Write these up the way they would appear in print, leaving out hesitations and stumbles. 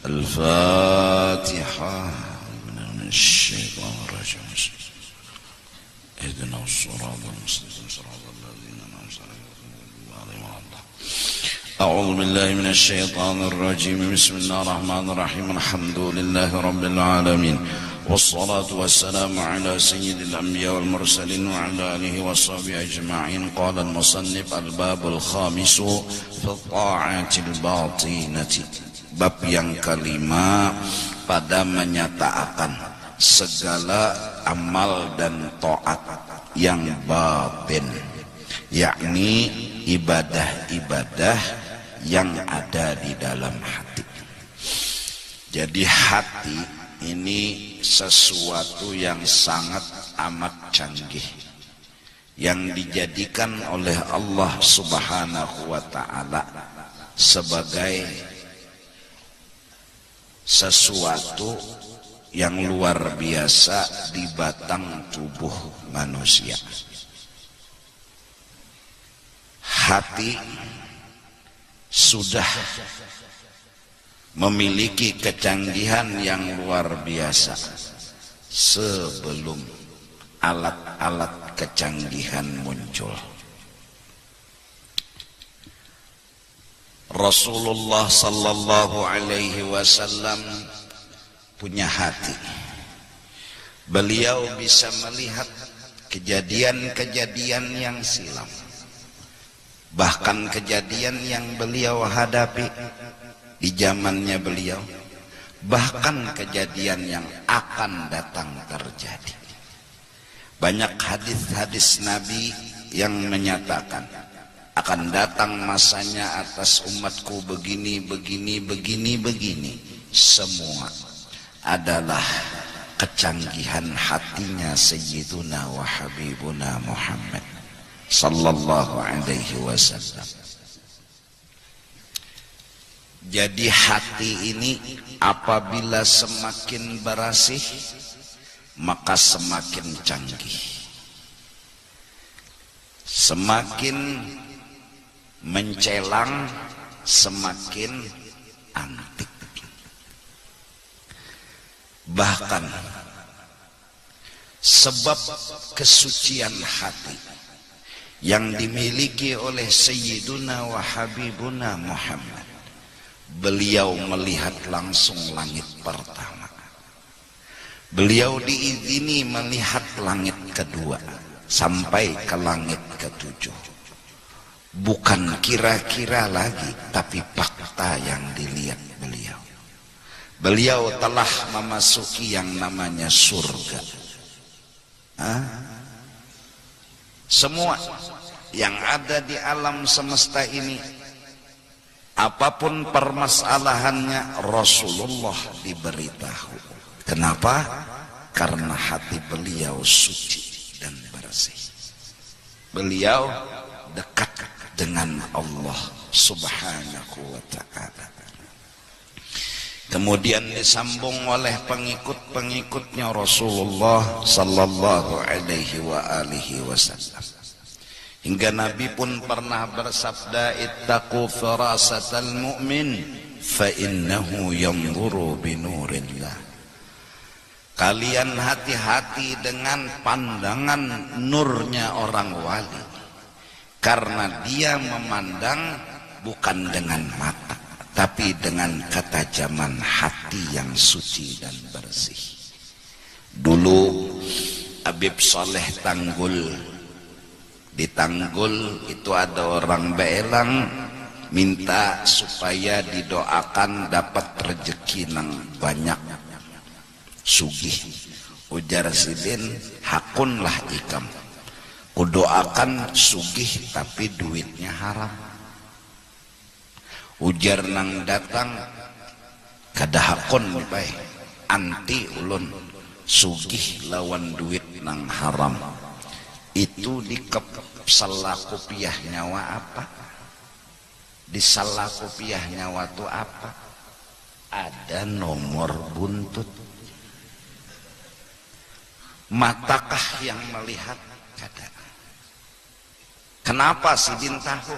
الفاتحة. من الشيطان الرجيم. اهدنا الصراط المستقيم صراط الذين أنعمت عليهم. أعوذ بالله من الشيطان الرجيم. بسم الله الرحمن الرحيم. الحمد لله رب العالمين، والصلاة والسلام على سيد الأنبياء والمرسلين وعلى آله وصحبه أجمعين. قال المصنف: الباب الخامس في الطاعات الباطنة. Bab yang kelima pada menyatakan segala amal dan taat yang batin, yakni ibadah-ibadah yang ada di dalam hati. Jadi hati ini sesuatu yang sangat amat canggih, yang dijadikan oleh Allah Subhanahu wa ta'ala sebagai sesuatu yang luar biasa di batang tubuh manusia. Hati sudah memiliki kecanggihan yang luar biasa sebelum alat-alat kecanggihan muncul. Rasulullah sallallahu alaihi wasallam punya hati. Beliau bisa melihat kejadian-kejadian yang silam, bahkan kejadian yang beliau hadapi di zamannya beliau, bahkan kejadian yang akan datang terjadi. Banyak hadis-hadis Nabi yang menyatakan akan datang masanya atas umatku begini, begini, begini, begini. Semua adalah kecanggihan hatinya Sayyiduna wa Habibuna Muhammad sallallahu alaihi wasallam. Jadi hati ini apabila semakin bersih, maka semakin canggih, semakin mencelang, semakin antik. Bahkan sebab kesucian hati yang dimiliki oleh Sayyiduna wa Habibuna Muhammad, beliau melihat langsung langit pertama. Beliau diizini melihat langit kedua sampai ke langit ketujuh. Bukan kira-kira lagi, tapi fakta yang dilihat beliau. Beliau telah memasuki yang namanya surga. Semua yang ada di alam semesta ini, apapun permasalahannya, Rasulullah diberitahu. Kenapa? Karena hati beliau suci dan bersih. Beliau dekat dengan Allah Subhanahu wa ta'ala. Kemudian disambung oleh pengikut-pengikutnya Rasulullah sallallahu alaihi wa alihi wasallam. Hingga Nabi pun pernah bersabda, ittaqu firasatal mu'min fa innahu yanzuru binurillah. Kalian hati-hati dengan pandangan nurnya orang wali, karena dia memandang bukan dengan mata, tapi dengan ketajaman hati yang suci dan bersih. Dulu Habib Saleh Tanggul, di Tanggul itu ada orang beelang minta supaya didoakan dapat rezeki nang banyak, sugih. Ujar sidin, hakunlah ikam, kudoakan sugih tapi duitnya haram. Ujar nang datang, kada hakun baik, anti ulun sugih lawan duit nang haram. Itu di salah kopiah nyawa apa? Di salah kopiah nyawa tu apa? Ada nomor buntut. Matakah yang melihat? Kada. Kenapa sidin tahu?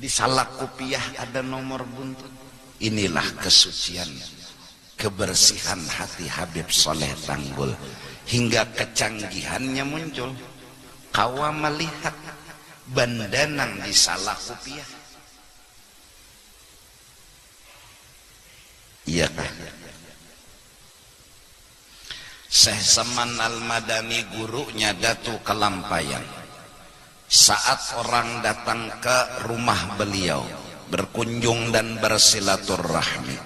Di salah kopiah ada nomor buntut. Inilah kesucian, kebersihan hati Habib Soleh Tanggul, hingga kecanggihannya muncul. Kawa melihat bandanang di salah kupiah. Iya kan? Syekh Saman Al-Madani gurunya Datu Kelampayan, saat orang datang ke rumah beliau berkunjung dan bersilaturahmi,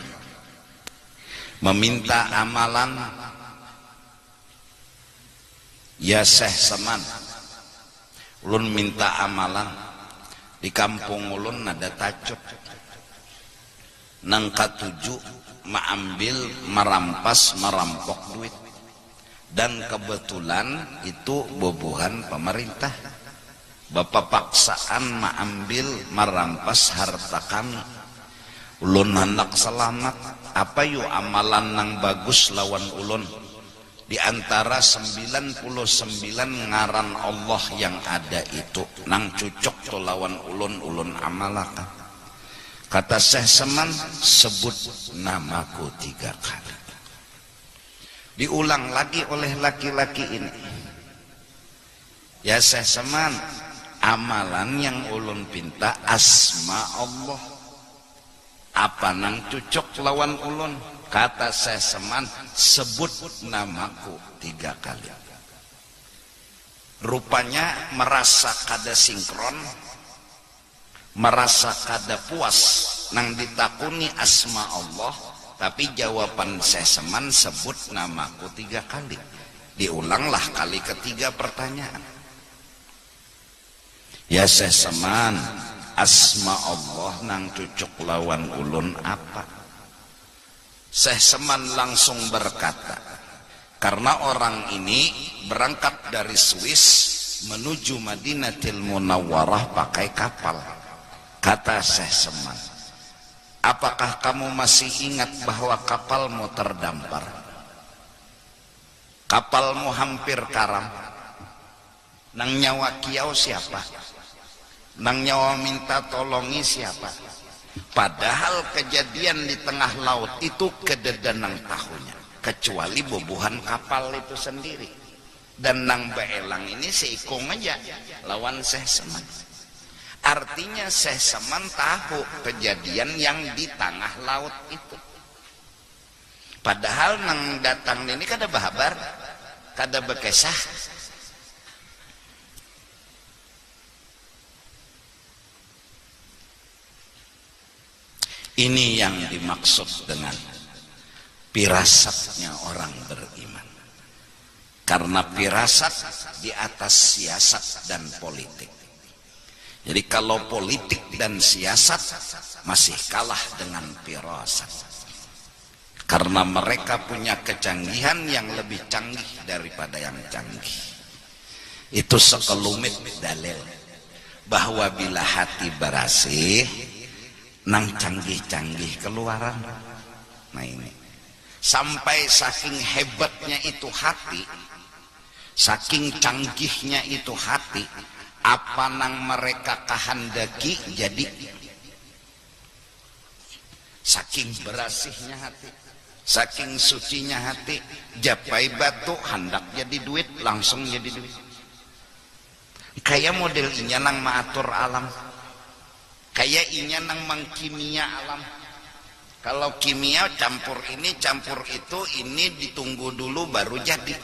meminta amalan, ya Syekh Saman, ulun minta amalan di kampung ulun ada tajuk nang katuju maambil merampas merampok duit, dan kebetulan itu bobohan pemerintah. Bapak paksaan maambil merampas harta kami. Ulun hendak selamat, apa yuk amalan nang bagus lawan ulun? Di antara 99 ngaran Allah yang ada itu, nang cocok to lawan ulun amalakan. Kata Syekh Saman, sebut namaku 3 kali. Diulang lagi oleh laki-laki ini. Ya Syekh Saman, amalan yang ulun pinta asma Allah. Apa nang cocok lawan ulun? Kata Syekh Saman, sebut namaku 3 kali. Rupanya merasa kada sinkron, merasa kada puas nang ditakuni asma Allah, tapi jawaban Syekh Saman, sebut namaku 3 kali. Diulanglah kali ketiga pertanyaan. Ya Syekh Saman, asma Allah nang cocok lawan ulun apa? Syekh Saman langsung berkata, karena orang ini berangkat dari Swiss menuju Madinatul Munawwarah pakai kapal. Kata Syekh Saman, apakah kamu masih ingat bahwa kapalmu terdampar? Kapalmu hampir karam. Nang nyawa kiau siapa? Nang nyawa minta tolongi siapa? Padahal kejadian di tengah laut itu kededanang tahunya, kecuali bobohan kapal itu sendiri. Dan nang beelang ini seikung aja lawan Syekh Saman. Artinya Syekh Saman tahu kejadian yang di tengah laut itu. Padahal nang datang ini kada bahabar, kada bekesah. Ini yang dimaksud dengan firasatnya orang beriman. Karena firasat di atas siasat dan politik. Jadi kalau politik dan siasat masih kalah dengan firasat. Karena mereka punya kecanggihan yang lebih canggih daripada yang canggih. Itu sekelumit dalil bahwa bila hati berasih, nang canggih-canggih keluaran. Nah ini, sampai saking hebatnya itu hati, saking canggihnya itu hati, apa nang mereka kahandaki jadi. Saking berasihnya hati, saking sucinya hati, japai batu hendak jadi duit, langsung jadi duit. Kayak model inya nang maatur alam, kayak inya nang mengkimia alam. Kalau kimia campur ini campur itu, ini ditunggu dulu baru jadi.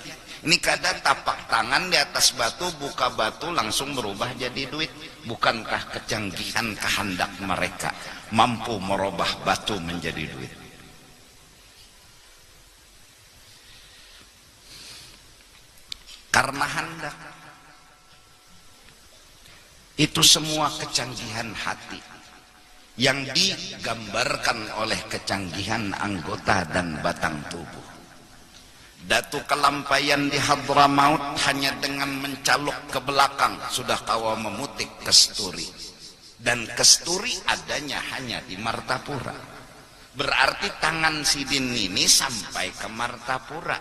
Ini kadang tapak tangan di atas batu, buka batu langsung berubah jadi duit. Bukankah kecanggihan kehendak mereka mampu merubah batu menjadi duit? Karena hendak. Itu semua kecanggihan hati yang digambarkan oleh kecanggihan anggota dan batang tubuh. Datu Kelampayan di Hadramaut hanya dengan mencaluk ke belakang sudah kawa memutik kesturi. Dan kesturi adanya hanya di Martapura. Berarti tangan Sidin ini sampai ke Martapura.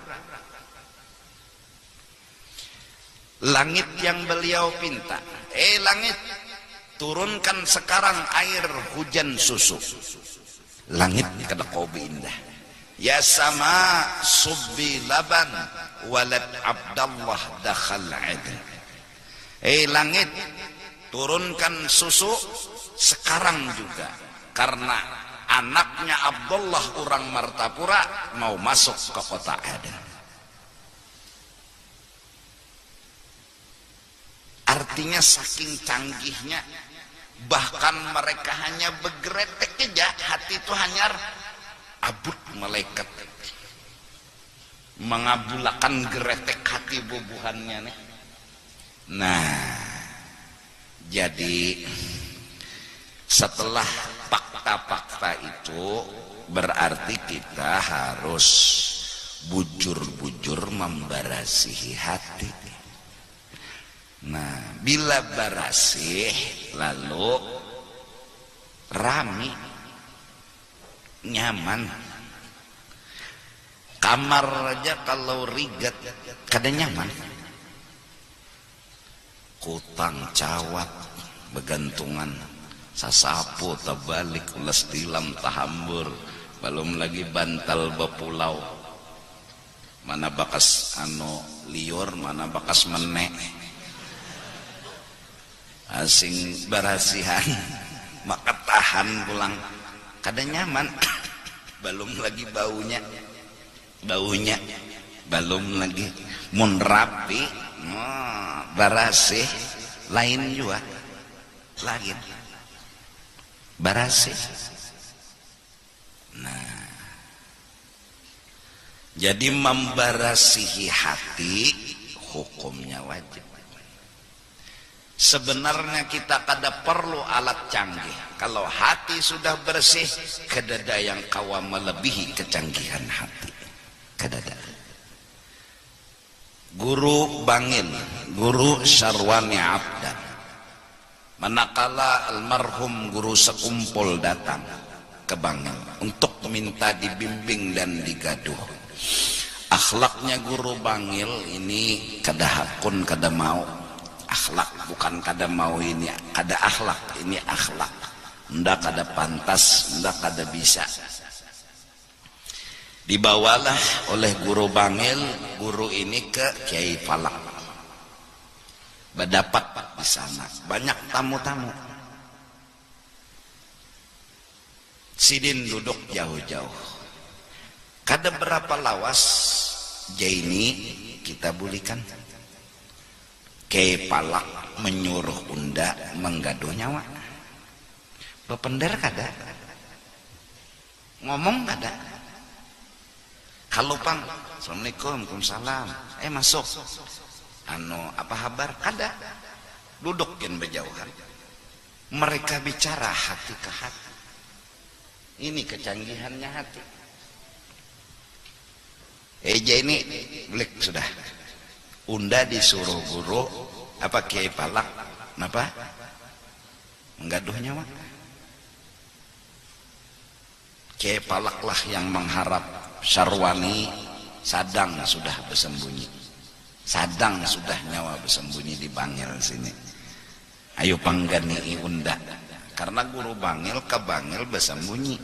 Langit yang beliau pinta, langit, turunkan sekarang air hujan susu. langit kada kobi indah. Ya sama subbi laban walad Abdullah dakhal adn. Langit, turunkan susu sekarang juga, karena anaknya Abdullah orang Martapura mau masuk ke kota Aden. Artinya saking canggihnya, bahkan mereka hanya bergeretek aja, hati itu hanya abut malaikat mengabulakan geretek hati bubuhannya nih. Nah, jadi setelah fakta-fakta itu berarti kita harus bujur-bujur membarasihi hati. Nah, bila barasih lalu rami, nyaman. Kamar aja kalau rigat kada nyaman. Kutang cawat begantungan, sasapu terbalik, ulas tilam tahambur, belum lagi bantal bepulau, mana bakas liur, mana bakas menek, asing barasihan maka tahan pulang kada nyaman. Belum lagi baunya belum lagi mun rapi, barasih lain juga lagi barasih. Nah, jadi membarasihi hati hukumnya wajib. Sebenarnya kita kada perlu alat canggih. Kalau hati sudah bersih, kadada yang kawa melebihi kecanggihan hati. Kadada. Guru Bangil, Guru Syarwani Abdan, manakala almarhum guru sekumpul datang ke Bangil untuk minta dibimbing dan digaduh. Akhlaknya Guru Bangil ini kada hakun kada mau. Akhlak bukan kada mau, ini kada akhlak, ini akhlak. Ndak kada pantas, ndak kada bisa. Dibawalah oleh Guru Bangil, guru ini ke Kiai Palak. Berdapat di sana banyak tamu-tamu. Sidin duduk jauh-jauh. Kada berapa lawas Jaini kita bulikan. Kiai Palak menyuruh unda menggaduh nyawa. Bepender kada, ngomong kada. Halo Pang, assalamualaikum, waalaikumsalam. Masuk. Apa kabar? Kada. Dudukin berjauhan. Mereka bicara hati ke hati. Ini kecanggihannya hati. Ini blik sudah. Unda disuruh guru apa Kiai Palak, kenapa? Menggaduh nyawa. Kiai Palak lah yang mengharap Syarwani sadang sudah bersembunyi. Sadang sudah nyawa bersembunyi di Bangil sini. Ayo panggani unda. Karena Guru Bangil ke Bangil bersembunyi.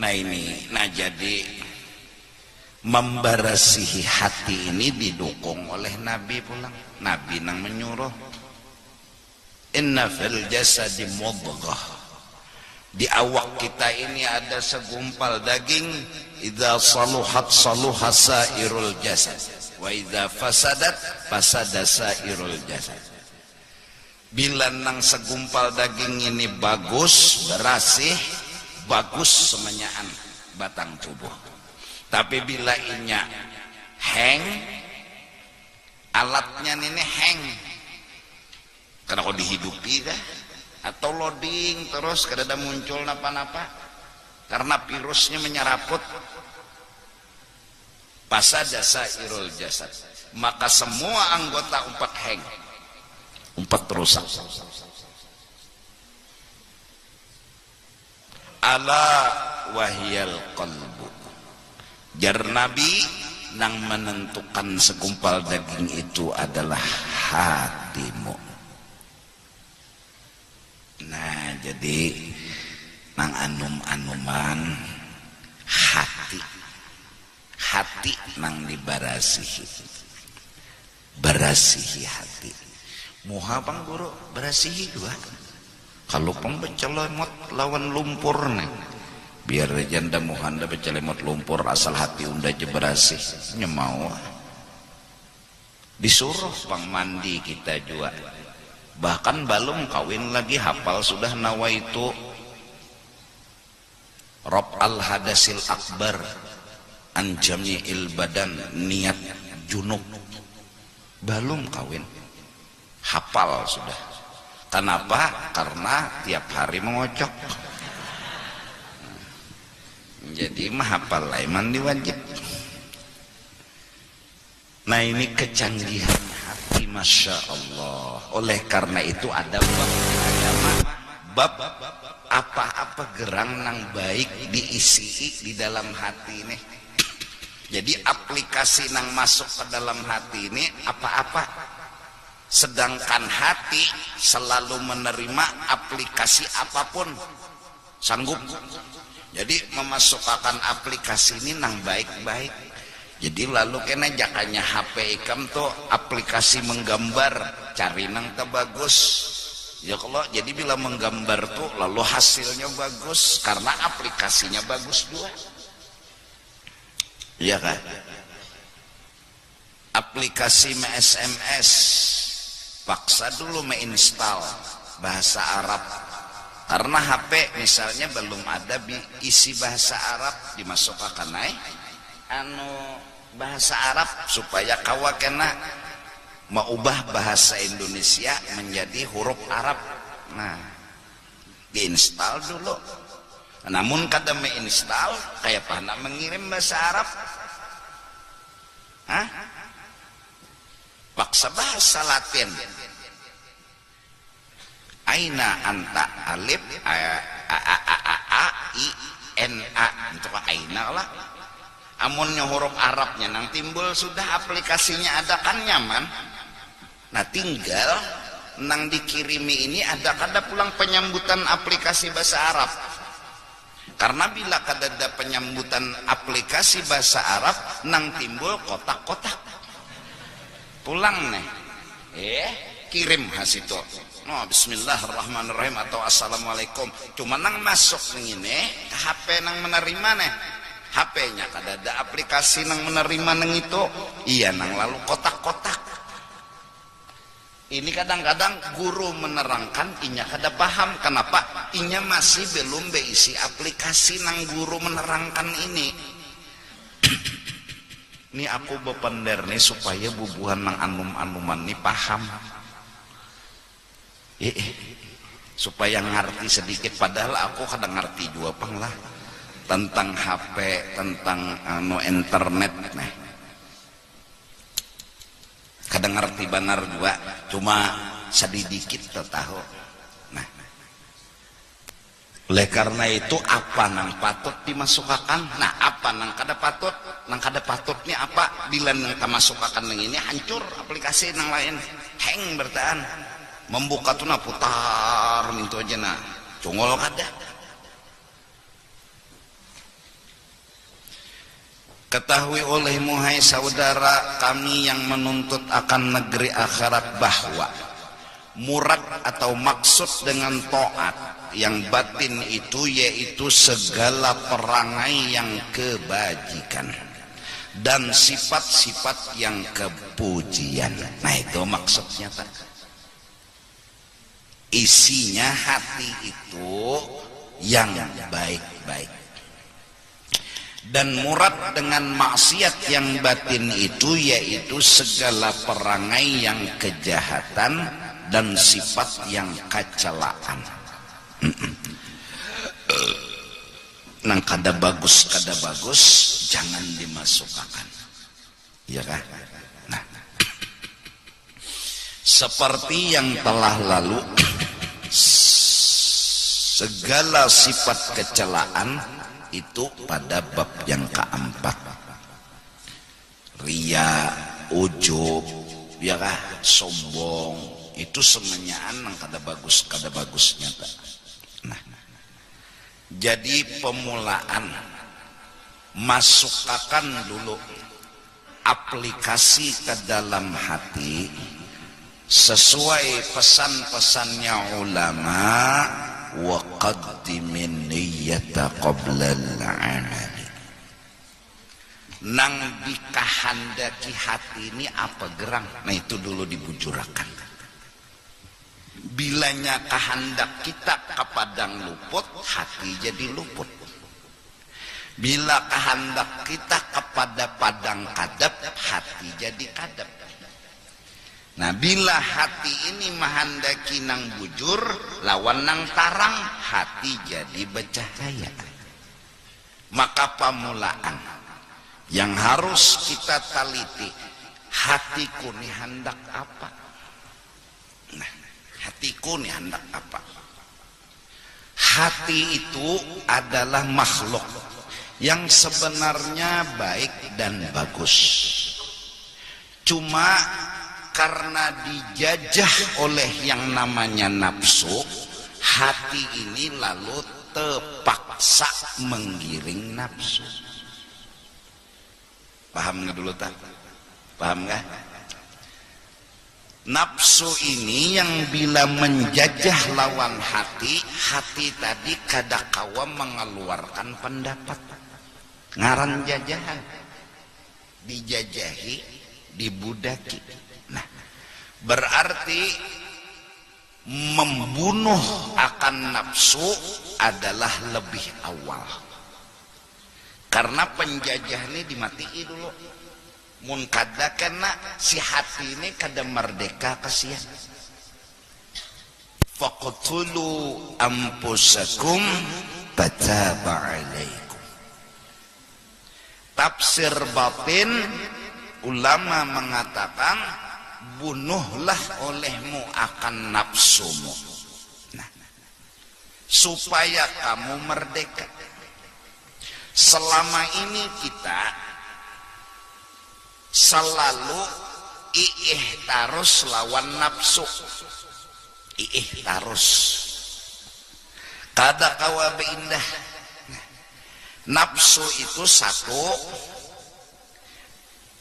Nah ini, jadi membarasihi hati ini didukung oleh Nabi pulang. Nabi nang menyuruh. Inna fil jasadi mudghah. Di awak kita ini ada segumpal daging. Idza saluhat saluha sairul jasad, wa idza fasadat fasada sairul jasad. Bila nang segumpal daging ini bagus, berasih, bagus semenyaan batang tubuh. Tapi bila inya hang, alatnya ini hang, karena kau dihidupi dah, atau loading terus kada ada muncul napa-napa, karena virusnya menyeraput. Fasada sairul jasad, maka semua anggota umpat hang, umpat rusak. Ala wahyal qalbu. Jar Nabi nang menentukan segumpal daging itu adalah hatimu. Nah, jadi nang anum-anuman hati nang dibarasihi, barasihi hati. Muha bang guru barasihi juga. Kalau pembecelemot lawan lumpur nih, biar janda muhanda becelemot lumpur asal hati unda je berasih nyemau. Disuruh pang mandi kita juga. Bahkan belum kawin lagi hafal sudah nawaitu Rob al hadasil akbar an jami'il badan, niat junub. Belum kawin hafal sudah. Kenapa? Karena tiap hari mengocok. Jadi mah hafal lah mandi wajib. Nah, ini kecanggihan hati, masya Allah. Oleh karena itu ada bab agama, bab apa-apa gerang nang baik diisi di dalam hati ini. Jadi aplikasi nang masuk ke dalam hati ini apa-apa. Sedangkan hati selalu menerima aplikasi apapun, sanggup. Jadi memasukkan aplikasi ini nang baik-baik. Jadi lalu kena jakanya HP ikam tuh aplikasi menggambar, cari nang terbagus. Ya kalau jadi bila menggambar tuh lalu hasilnya bagus karena aplikasinya bagus juga. Iya kan? Aplikasi SMS paksa dulu menginstal bahasa Arab. Karena HP misalnya belum ada isi bahasa Arab, dimasukkan naik bahasa Arab supaya kawa kena mengubah bahasa Indonesia menjadi huruf Arab. Nah, diinstal dulu. Namun kada menginstal kayak apa nak mengirim bahasa Arab? Hah? Paksa bahasa Latin. Aina anta alif a i n a untuk aina lah. Amunnya huruf Arabnya nang timbul sudah aplikasinya ada kan nyaman. Nah tinggal nang dikirimi ini ada kada pulang penyambutan aplikasi bahasa Arab. Karena bila kada ada penyambutan aplikasi bahasa Arab nang timbul kotak-kotak. Pulang nih. Kirim hasitu. Oh, bismillahirrahmanirrahim atau assalamualaikum. Cuma nang masuk nih ini HP nang menerima nih. HP-nya kada ada aplikasi nang menerima nang itu. Iya nang lalu kotak-kotak. Ini kadang-kadang guru menerangkan inya kada paham. Kenapa? Inya masih belum beisi aplikasi nang guru menerangkan ini. Ini aku bepender nih supaya bubuhan nang anum-anuman nih paham. Supaya ngerti sedikit, padahal aku kadang ngerti juga pang lah tentang HP, tentang internet nih. Kadang ngerti benar juga, cuma sedikit tahu. Nah, oleh karena itu apa nang patut dimasukkan? Nah, apa nang kada patut? Nang kada patutnya apa? Bila nang masukkan nang ini hancur aplikasi nang lain, hang bertahan. Membuka tuh na putar itu aja na cungol kada. Ketahui olehmu hai saudara kami yang menuntut akan negeri akhirat bahwa murad atau maksud dengan taat yang batin itu yaitu segala perangai yang kebajikan dan sifat-sifat yang kepujian. Nah itu maksudnya tak. Isinya hati itu yang baik-baik. Dan murad dengan maksiat yang batin itu yaitu segala perangai yang kejahatan dan sifat yang kecelaan. Nang kada bagus jangan dimasukkan. Ya kan? Nah, seperti yang telah lalu, segala sifat kecelaan itu pada bab yang keempat. Ria, ujub, ya kah? Sombong, itu semenyaan nang kada bagusnya tak. Nah, jadi pemulaan masukkan dulu aplikasi ke dalam hati sesuai pesan-pesannya ulama, wa qaddimin niyyata qabla al-amal. Nang dikahandaki hati ini apa gerang, nah itu dulu dibujurakan. Bilanya kehendak kita ke padang luput, hati jadi luput. Bila kehendak kita kepada padang kadap, hati jadi kadap. Nah, bila hati ini menghendaki nang bujur, lawan nang tarang, hati jadi bercahaya. Maka pamulaan yang harus kita teliti, hatiku nih hendak apa? Nah, hatiku nih hendak apa? Hati itu adalah makhluk yang sebenarnya baik dan bagus. Cuma karena dijajah oleh yang namanya nafsu, hati ini lalu terpaksa menggiring nafsu. Paham nggak dulu tak? Paham nggak? Nafsu ini yang bila menjajah lawan hati, hati tadi kadakawa mengeluarkan pendapat. Ngaran jajahan, dijajahi, dibudaki. Nah, berarti membunuh akan nafsu adalah lebih awal. Karena penjajah ini dimatii dulu. Mun kada kena si hati ini kada merdeka kasihan. Faqtulu anfusakum fataba alaikum. Tafsir batin ulama mengatakan bunuhlah olehmu akan nafsumu. Nah, supaya kamu merdeka. Selama ini kita selalu tarus lawan nafsu. Tarus kada kawa beindah. Nafsu itu satu,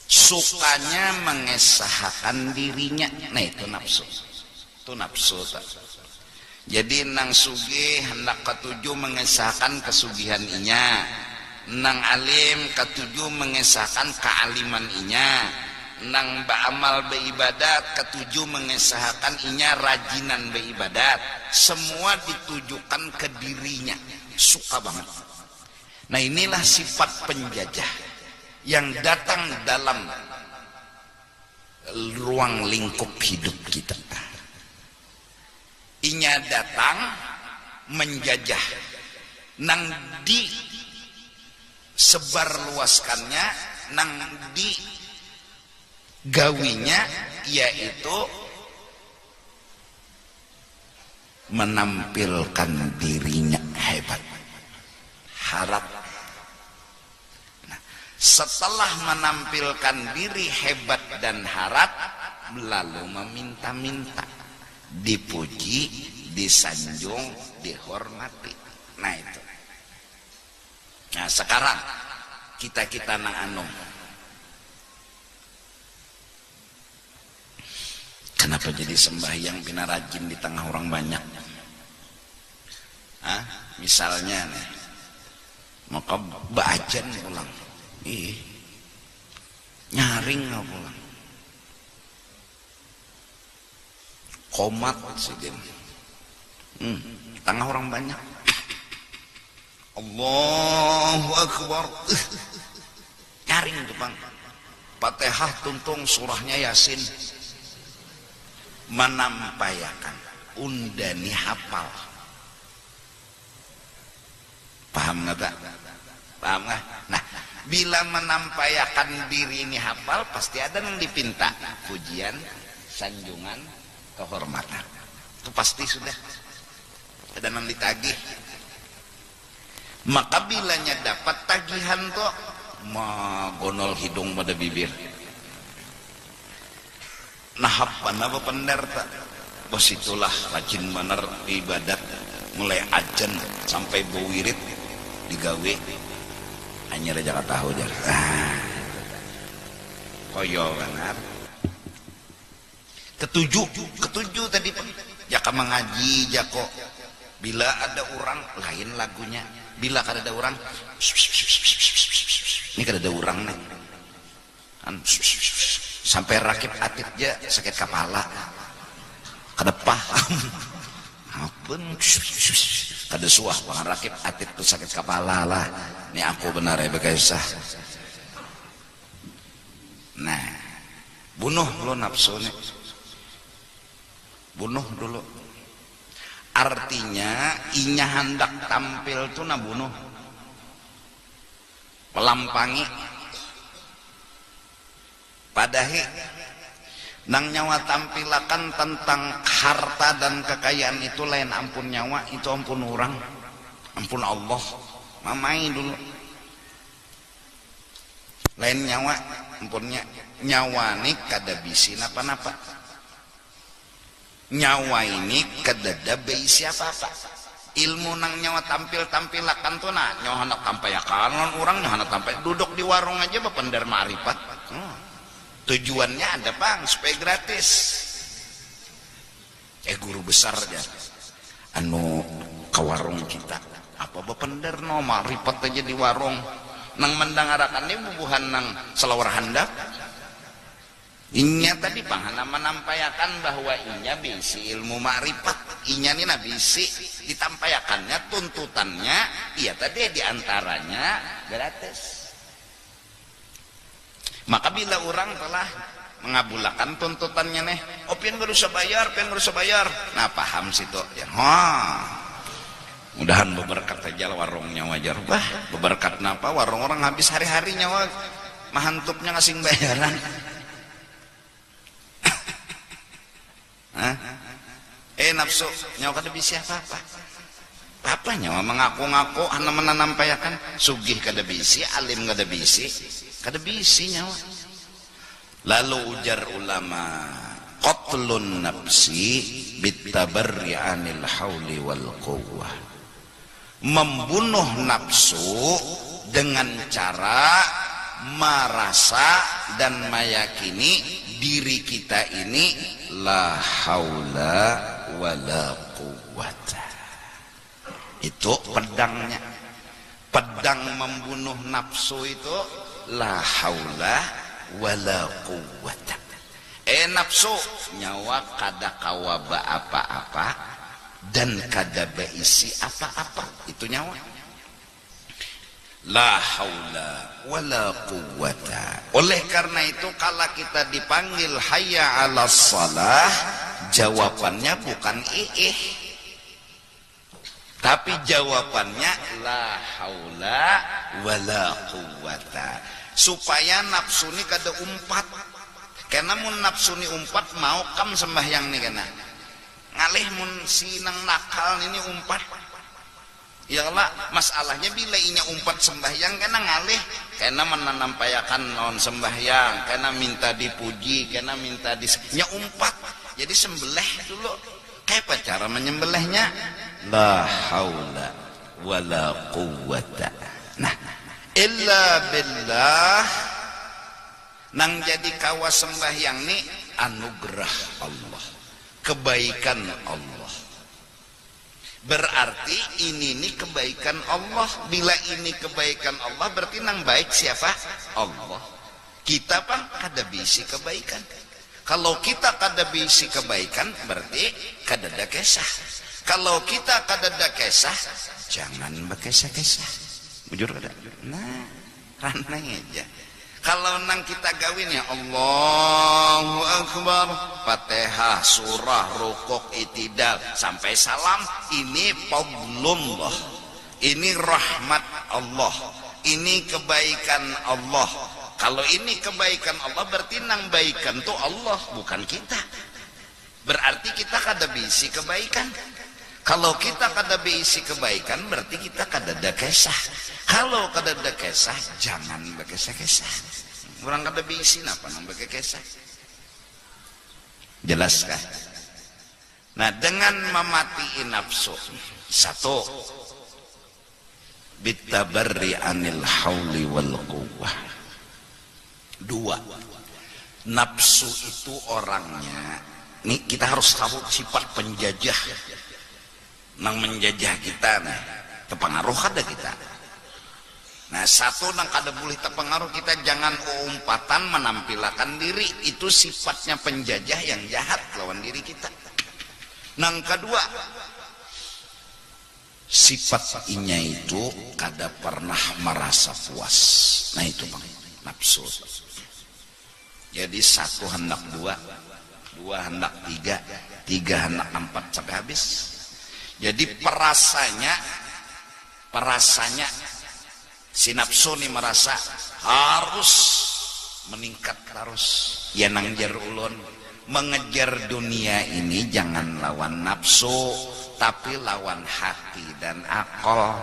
sukanya mengesahkan dirinya. Nah itu nafsu. Itu nafsu tak. Jadi nang sugih hendak ketujuh mengesahkan kesugihan inya. Nang alim ketujuh mengesahkan kealiman inya. Nang beramal beribadat ketujuh mengesahkan inya rajinan beribadat. Semua ditujukan ke dirinya. Suka banget. Nah inilah sifat penjajah yang datang dalam ruang lingkup hidup kita. Inya datang menjajah. Nang di sebar luaskannya, nang di gawinya, yaitu menampilkan dirinya hebat, harap. Nah, setelah menampilkan diri hebat dan harap, lalu meminta-minta, dipuji, disanjung, dihormati. Nah itu. Nah sekarang kita nang anu, kenapa jadi sembahyang bina rajin di tengah orang banyak? Misalnya nih, maka baajan pulang, nyaring nggak pulang, komat sih dia, tengah orang banyak. Allahu Akbar, nyaring tuh bang, Fatihah tuntung surahnya Yasin, menampayakan undani hafal. Paham nggak tak? Paham nggak? Nah, bila menampayakan diri ini hafal, pasti ada yang dipinta pujian, sanjungan, kehormatan. Itu pasti sudah ada yang ditagih. Maka bilanya dapat tagihan kok, gonol hidung pada bibir. Nah apa pendar tak? bos itulah rajin bener ibadat, mulai ajen sampai bewirit digawe hanya aja tahu jar koyo benar. Ketujuh tadi jaka mengaji jako bila ada orang lain lagunya, bila kada ada orang ini kada ada orang nih sampai rakib atid aja sakit kepala kada paham apun kada suah pangan rakib atid tuh sakit kepala lah. Ini aku benar ya bekesah. Nah bunuh lo nafsu nih, bunuh dulu. Artinya inya hendak tampil tuh na bunuh, melampangi padahi nang nyawa tampilakan tentang harta dan kekayaan itu lain ampun nyawa, itu ampun orang, ampun Allah mamai dulu lain nyawa ampunnya. Nyawa ini kada bisi napa-napa, nyawa ini kada ada bisi apa-apa. Ilmu nang nyawa tampil-tampilakan tuh nah nyawa hendak tampayakan orang, nyawa hendak tampay duduk di warung aja bapendar ma'rifat. Tujuannya ada bang supaya gratis. Guru besar aja anu ke warung kita apa bapendar no ma'rifat aja di warung nang mendangarakan ini bubuhan nang selawar handap. Inya tadi panghana menampayakan bahwa inya bisi ilmu ma'rifat, inya ini bisi ditampayakannya tuntutannya iya tadi diantaranya gratis. Maka bila orang telah mengabulkan tuntutannya nih, oh pian gak usah bayar, nah paham situ ya. Mudahan beberkat aja warungnya wajar. Bah beberkat napa warung orang habis hari-hari nyawa mahantupnya ngasih bayaran. Nafsu nyawa kada bisi apa nyawa mengaku-ngaku hana menampayakan sugih kada bisi, alim kada bisi nyawa. Lalu ujar ulama qatlun nafsi bitabarri anil hauli wal quwwah, membunuh nafsu dengan cara merasa dan meyakini diri kita ini la haula wala quwwata. Itu pedangnya, pedang membunuh nafsu itu la haula wala quwwata. Nafsu nyawa kada kawaba apa-apa dan kada beisi apa-apa, itu nyawa la haula wala quwwata. Oleh karena itu kalau kita dipanggil hayya 'alas shalah, jawabannya bukan tapi jawabannya la haula wala quwwata, supaya nafsu ini kada umpat. Karena mun nafsu ini umpat mau kam sembahyang nih kena ngalih mun sinang nakal ini umpat. Ya Allah, masalahnya bila inya umpat sembahyang kena ngalih, kena menampayakan non sembahyang, kena minta dipuji, kena minta nya umpat. Jadi sembelih dulu. Kayak cara menyembelihnya? La haula wala quwwata. Nah, illa billah. Nang jadi kawas sembahyang nih anugerah Allah, kebaikan Allah. Berarti ini nih kebaikan Allah. Bila ini kebaikan Allah berarti nang baik siapa? Allah. Kita pang kada bisi kebaikan. Kalau kita kada bisi kebaikan berarti kada ada kesah. Kalau kita kada ada kesah, jangan berkesah-kesah. Bujur kada? Nah, ranai aja. Kalau nang kita gawin ya Allahu Akbar, Fatihah, surah, rukuk, itidal sampai salam, ini fadlullah, ini rahmat Allah, ini kebaikan Allah. Kalau ini kebaikan Allah berarti nang baikan tuh Allah, bukan kita. Berarti kita kada bisi kebaikan. Kalau kita kada bisi kebaikan berarti kita kada ada kesah. Kalau kada ada kesah jangan berkesah-kesah. Orang kada bisi napa nang berkesah. Jelaskah? Nah, dengan memati nafsu, satu, bitabarri anil hauli wal quwwah. Dua, nafsu itu orangnya, nih kita harus tahu sifat penjajah nang menjajah kita nih, terpengaruh ada kita. Nah, satu nang kada boleh terpengaruh kita, jangan umpatan menampilkan diri, itu sifatnya penjajah yang jahat lawan diri kita. Nang kedua, sifat inya itu kada pernah merasa puas. Nah itu bang, nafsu. Jadi satu hendak dua, dua hendak tiga, tiga hendak empat sampai habis. Jadi perasanya si nafsu ini merasa harus meningkat terus. Ya nang jar ulun, mengejar dunia ini jangan lawan nafsu, tapi lawan hati dan akal.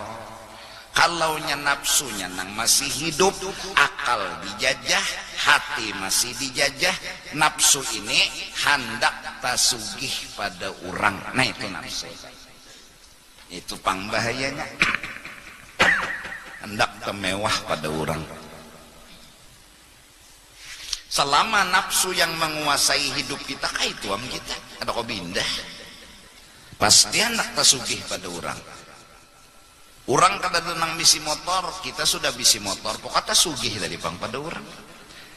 Kalaunya nafsunya nang masih hidup, akal dijajah, hati masih dijajah, nafsu ini hendak tasugih pada orang. Nah itu nafsu, itu pangbahayanya. Hendak temewah pada orang. Selama nafsu yang menguasai hidup kita, kaituam kita ada kau bindah, pasti hendak tasugih pada orang. Orang kada tenang bisi motor, kita sudah bisi motor, pokoknya sugih dari bang pada orang.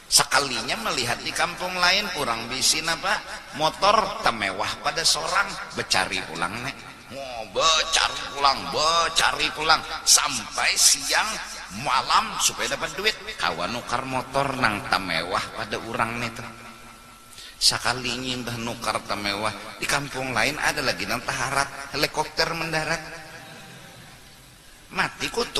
Sekalinya melihat di kampung lain orang bisi napa motor temewah pada seorang, becari pulang nek, becari pulang sampai siang malam supaya dapat duit. Kawan nukar motor nang temewah pada orang nek. Sekalinya mbah nukar temewah di kampung lain ada lagi nang taharat helikopter mendarat. Mati kutu.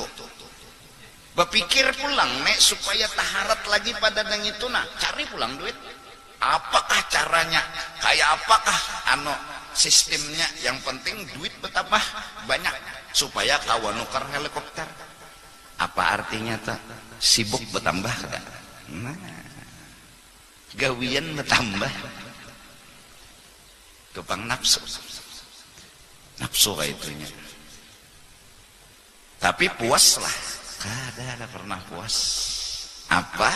Berpikir pulang nek supaya taharat lagi pada nang itu, nah cari pulang duit. Apakah caranya? Kayak apakah sistemnya? Yang penting duit betapa banyak supaya kawan nukar helikopter. Apa artinya tak? Sibuk bertambah kan? Nah, gawian bertambah. Tupang nafsu. Nafsu kayak itunya. Tapi puaslah, kada pernah puas. Apa?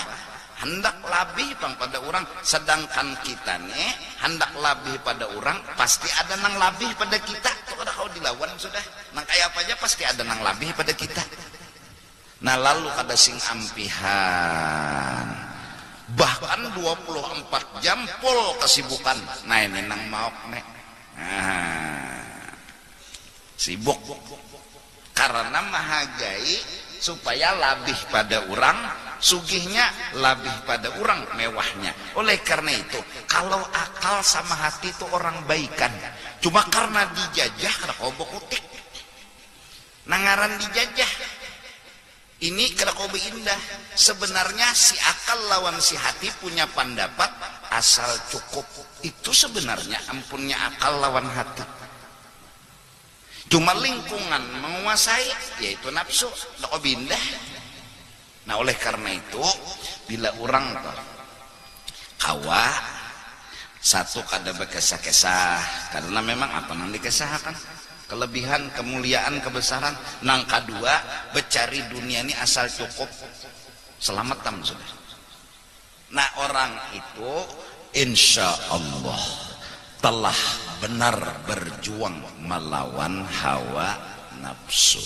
Hendak labih bang pada orang, sedangkan kita nih hendak labih pada orang, pasti ada nang labih pada kita. Kalau kau dilawan sudah, nang kayak apa aja pasti ada nang labih pada kita. Nah lalu kada sing ampihan, bahkan 24 jam full kesibukan. Nah ini nang maok nek, sibuk. Karena mahagai supaya labih pada orang, sugihnya labih pada orang, mewahnya. Oleh karena itu, kalau akal sama hati itu orang baikan, cuma karena dijajah kada kau bekutik. Nangaran dijajah. Ini kada kau indah. Sebenarnya si akal lawan si hati punya pendapat asal cukup. Itu sebenarnya ampunnya akal lawan hati. Cuma lingkungan menguasai, yaitu nafsu, tak bindah. Nah oleh karena itu, bila orang kawa satu kada berkesah-kesah, karena memang apa nang dikesahkan, kelebihan, kemuliaan, kebesaran. Nang kedua, becari dunia ini asal cukup, selamat tam sudah. Nah orang itu, insya Allah telah benar berjuang melawan hawa nafsu.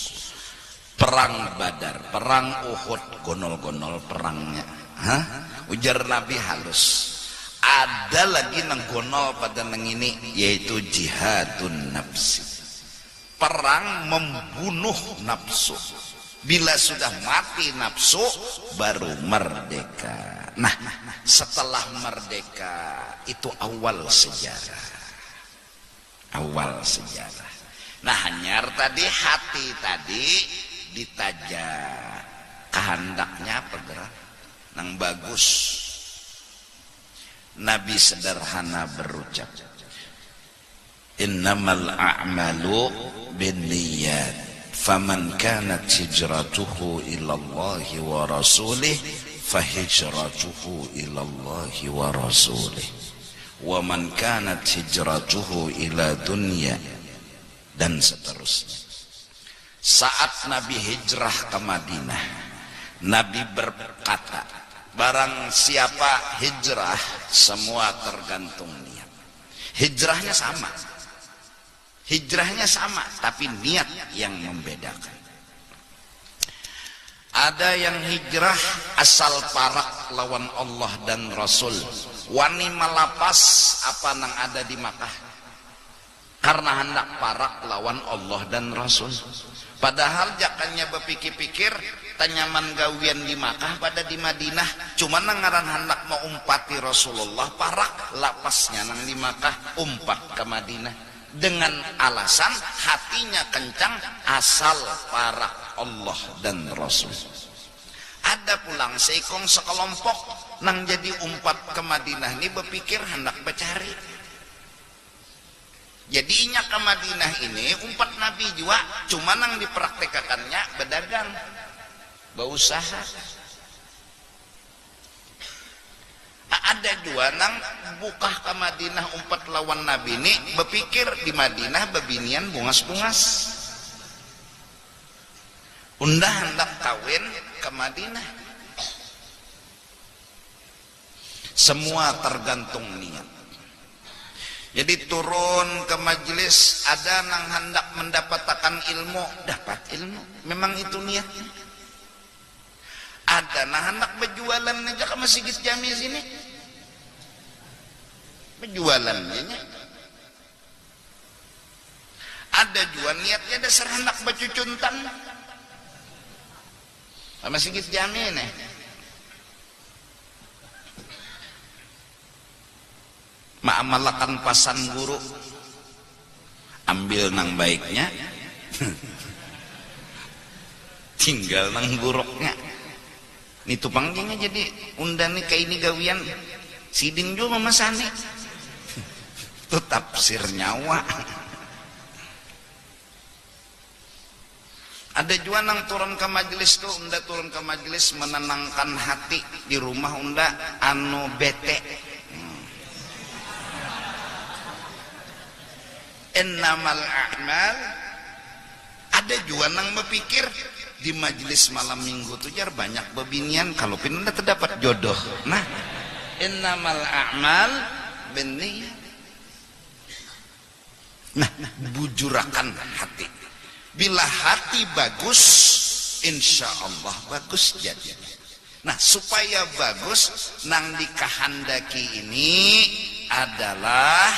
Perang Badar, perang Uhud, gonol-gonol perangnya. Ujar Nabi halus. Ada lagi nang gonol pada nang ini, yaitu jihadun nafsi. Perang membunuh nafsu. Bila sudah mati nafsu, baru merdeka. Nah, setelah merdeka itu awal sejarah. Awal sejarah. Nah, hanyar tadi hati tadi ditajak. Kehendaknya apa gerak? Nang bagus. Nabi sederhana berucap, innamal a'malu binniyat, faman kanat hijratuhu ilallahi wa rasulih fahijratuhu ilallahi wa rasulih, wa man kanat hijratuhu ila dunya, dan seterusnya. Saat Nabi hijrah ke Madinah, Nabi berkata, barang siapa hijrah, semua tergantung niat. Hijrahnya sama, hijrahnya sama, tapi niat yang membedakan. Ada yang hijrah asal parak lawan Allah dan Rasul, wani malapas apa nang ada di Makkah, karena hendak parak lawan Allah dan Rasul. Padahal jakannya berpikir-pikir tanyaman gawian di Makkah pada di Madinah, cuma ngaran hendak mau umpati Rasulullah, parak lapasnya nang di Makkah, umpat ke Madinah dengan alasan hatinya kencang asal parak Allah dan Rasul. Ada pulang seikong sekelompok nang jadi umpat ke Madinah ini berpikir hendak bercari. Jadinya ke Madinah ini umpat Nabi juga, cuma nang dipraktekannya berdagang, berusaha. Ada juga nang buka ke Madinah umpat lawan Nabi ini berpikir di Madinah bebinian bungas-bungas. Unda hendak kawin ke Madinah. Semua tergantung niat. Jadi turun ke majelis, ada nang hendak mendapatkan ilmu, dapat ilmu, memang itu niatnya. Ada nang hendak berjualan aja ke Masjid Jami sini, berjualan aja. Ada juga niatnya dasar hendak bercucuntan ke Masjid Jami nih. Ma'amalakan pasan guru, ambil nang baiknya, tinggal nang buruknya. Ini tupangnya jadi undan nih kayak ini gawian sidin juga memasani. Itu tafsir nyawa. Ada juga nang turun ke majelis tuh, unda turun ke majelis menenangkan hati di rumah unda anu bete. Innamal a'mal. Ada juga nang berpikir di majelis malam minggu tuh jar banyak bebinian, kalau pindah terdapat jodoh. Nah, innamal a'mal binniyat. Nah, bujurakan hati. Bila hati bagus, insya Allah bagus jadi. Nah, supaya bagus, nang dikahandaki ini adalah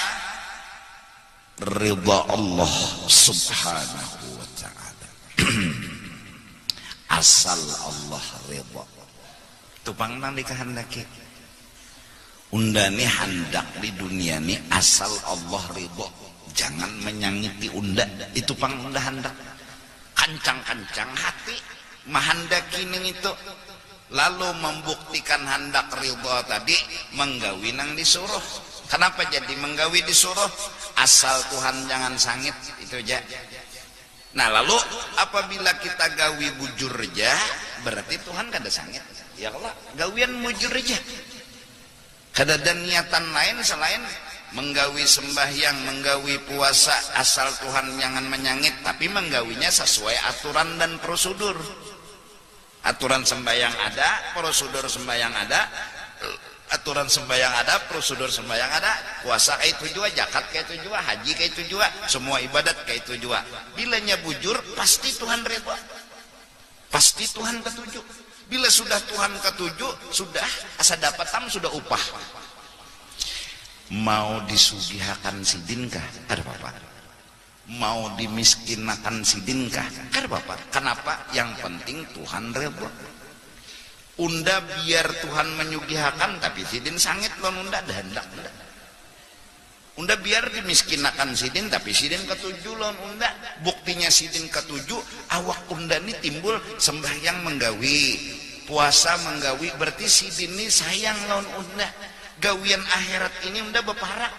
ridha Allah subhanahu wa ta'ala. Asal Allah ridha. Tupang nang dikahandaki. Undani hendak di dunia ini asal Allah ridha. Jangan menyangiti unda. Itu pang unda hendak. Kancang-kancang hati mahandaki ning itu. Lalu membuktikan hendak ridha tadi menggawi nang disuruh. Kenapa jadi menggawi disuruh? Asal Tuhan jangan sangit, itu aja. Nah, lalu apabila kita gawi bujur aja, berarti Tuhan kada sangit. Ya Allah, gawian bujur aja. Kada ada niatan lain selain menggawi sembahyang, menggawi puasa, asal Tuhan jangan menyangit, tapi menggawinya sesuai aturan dan prosedur. Aturan sembahyang ada, prosedur sembahyang ada. Aturan sembahyang ada, prosedur sembahyang ada, puasa kayak itu juga, zakat kayak itu juga, haji kayak itu juga, semua ibadat kayak itu juga. Bilanya bujur, pasti Tuhan ridha, pasti Tuhan ketujuh. Bila sudah Tuhan ketujuh, sudah asa dapatam, sudah upah. Mau disugihakan sidinkah? Ada apa-apa. Mau dimiskinakan sidinkah? Ada apa-apa. Kenapa? Yang penting Tuhan ridha. Unda biar Tuhan menyugihakan, tapi sidin sangit lon unda dah hendak unda. Unda biar dimiskinakan sidin, tapi sidin ketujuh lon unda. Buktinya sidin ketujuh, awak unda ini timbul sembahyang menggawi, puasa menggawi, berarti sidin ini sayang lon unda. Gawian akhirat ini unda beparak.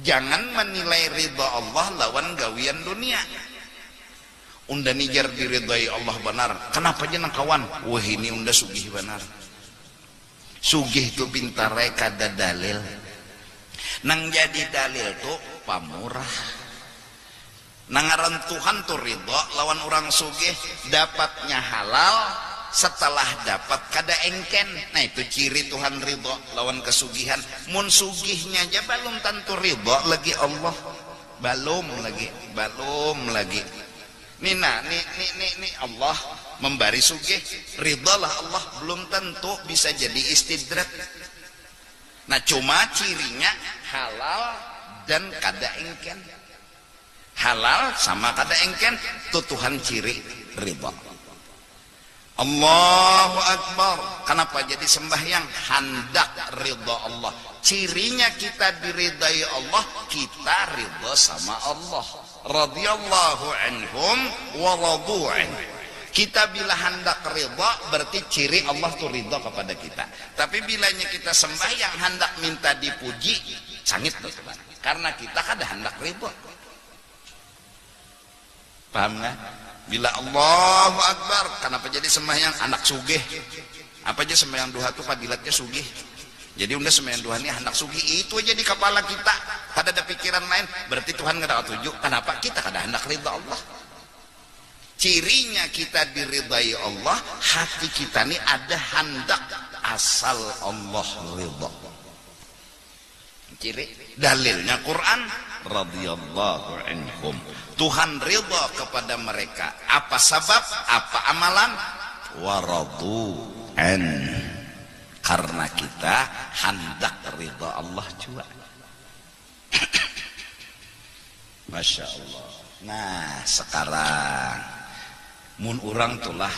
Jangan menilai ridha Allah lawan gawian dunia. Unda nijar diridai Allah benar. Kenapa aja nang kawan? Wah, ini unda sugih benar. Sugih itu pintar kada dalil. Nang jadi dalil tuh pamurah. Nangaran Tuhan tuh ridho lawan orang sugih dapatnya halal, setelah dapat kada engken. Nah itu ciri Tuhan ridho lawan kesugihan. Mun sugihnya aja belum tentu ridho lagi Allah, belum lagi. Nih Allah memberi sugih, ridholah Allah, belum tentu bisa jadi istidrak. Nah cuma cirinya halal dan kada engken. Halal sama kada engken tuh Tuhan ciri ridha. Allahu Akbar. Kenapa jadi sembahyang? Hendak ridha Allah. Cirinya kita diridai Allah, kita ridha sama Allah. Radhiyallahu anhum wa radu an. Kita bila hendak ridha berarti ciri Allah tuh ridha kepada kita. Tapi bilanya kita sembahyang hendak minta dipuji, sangit tuh Tuhan. Karena kita kada hendak ridha. Paham nggak? Bila Allahu Akbar, kenapa jadi sembahyang anak sugih? Apa aja sembahyang duha tuh fadilatnya sugih. Jadi udah sembahyang duha ini anak sugih itu aja di kepala kita. Kada ada pikiran lain. Berarti Tuhan nggak ada tuju. Kenapa? Kita kada hendak ridha Allah. Cirinya kita diridai Allah, hati kita ini ada hendak asal Allah ridha. Ciri dalilnya Quran, radhiyallahu anhum. Tuhan ridha kepada mereka. Apa sebab? Apa amalan? Waradu an. Karena kita hendak ridha Allah juga. Masya Allah. Nah sekarang mun orang tulah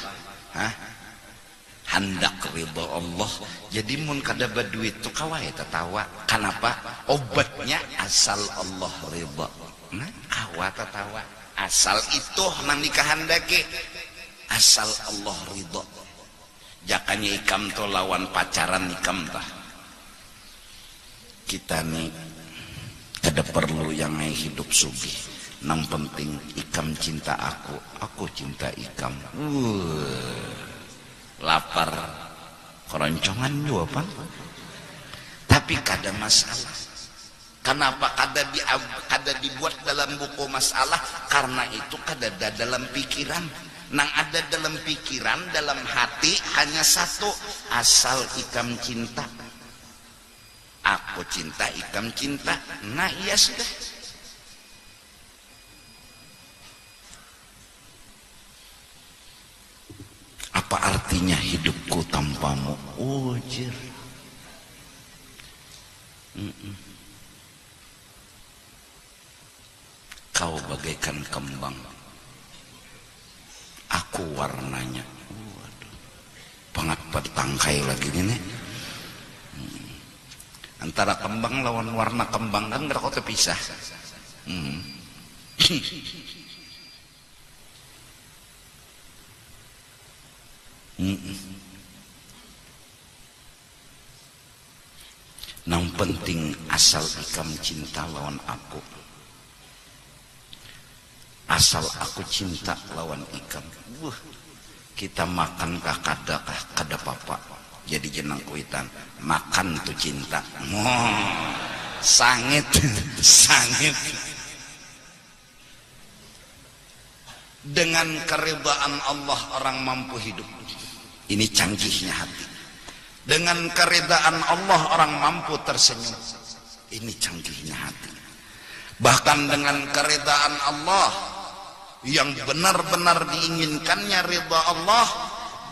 hendak ridha Allah. Jadi mun kada baduit tuh kawai tatawa. Kenapa? Obatnya asal Allah ridha. Nah, kawa tatawa. Asal itu nang dikahandaki asal Allah ridha. Jakanya ikam to lawan pacaran ikam tah. Kita nih kada perlu yang hidup sugih. Nang penting ikam cinta aku cinta ikam. Lapar keroncongan juga apa? Tapi kada masalah. Kenapa kada dibuat dalam buku masalah? Karena itu kada ada dalam pikiran. Nang ada dalam pikiran, dalam hati hanya satu, asal ikam cinta. Aku cinta, ikam cinta. Nah iya sudah. Apa artinya hidupku tanpamu? Ujir. Kau bagaikan kembang, aku warnanya. Waduh, pangat bertangkai lagi ini. Antara kembang lawan warna kembang kan gak kau terpisah. Nang penting asal ikam cinta lawan aku. Asal aku cinta lawan ikam. Kita makan kah kada papa. Jadi jenang kuitan makan tuh cinta. Sangit. Dengan keridhaan Allah orang mampu hidup. Ini canggihnya hati. Dengan keridhaan Allah orang mampu tersenyum. Ini canggihnya hati. Bahkan dengan keridhaan Allah yang benar-benar diinginkannya ridha Allah,